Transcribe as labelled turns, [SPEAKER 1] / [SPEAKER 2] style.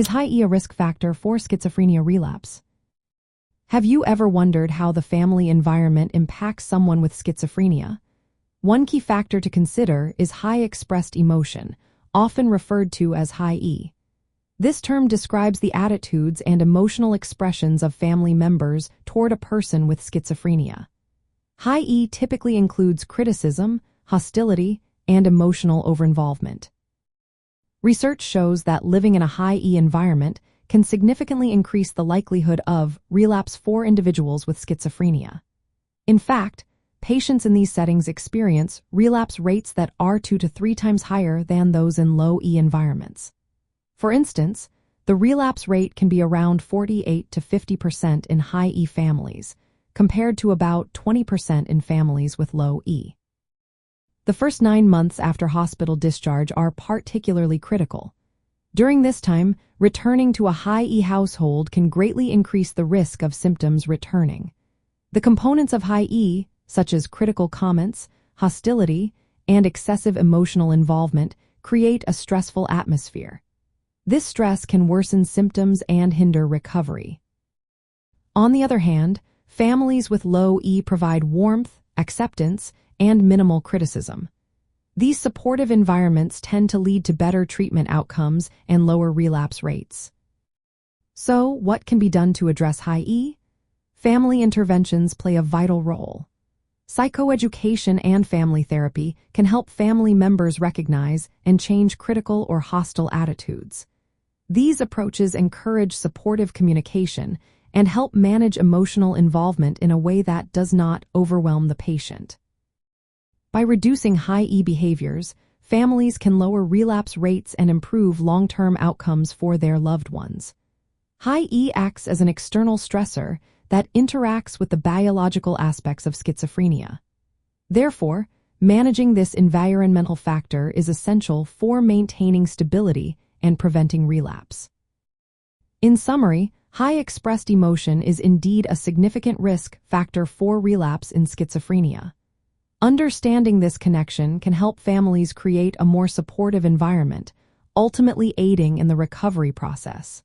[SPEAKER 1] Is high E a risk factor for schizophrenia relapse? Have you ever wondered how the family environment impacts someone with schizophrenia? One key factor to consider is high expressed emotion, often referred to as high E. This term describes the attitudes and emotional expressions of family members toward a person with schizophrenia. High E typically includes criticism, hostility, and emotional overinvolvement. Research shows that living in a high E environment can significantly increase the likelihood of relapse for individuals with schizophrenia. In fact, patients in these settings experience relapse rates that are 2 to 3 times higher than those in low E environments. For instance, the relapse rate can be around 48 to 50% in high E families, compared to about 20% in families with low E. The first 9 months after hospital discharge are particularly critical. During this time, returning to a high E household can greatly increase the risk of symptoms returning. The components of high E, such as critical comments, hostility, and excessive emotional involvement, create a stressful atmosphere. This stress can worsen symptoms and hinder recovery. On the other hand, families with low E provide warmth, acceptance, and minimal criticism. These supportive environments tend to lead to better treatment outcomes and lower relapse rates. So, what can be done to address high E? Family interventions play a vital role. Psychoeducation and family therapy can help family members recognize and change critical or hostile attitudes. These approaches encourage supportive communication and help manage emotional involvement in a way that does not overwhelm the patient. By reducing high E behaviors, families can lower relapse rates and improve long-term outcomes for their loved ones. High E acts as an external stressor that interacts with the biological aspects of schizophrenia. Therefore, managing this environmental factor is essential for maintaining stability and preventing relapse. In summary, high expressed emotion is indeed a significant risk factor for relapse in schizophrenia. Understanding this connection can help families create a more supportive environment, ultimately aiding in the recovery process.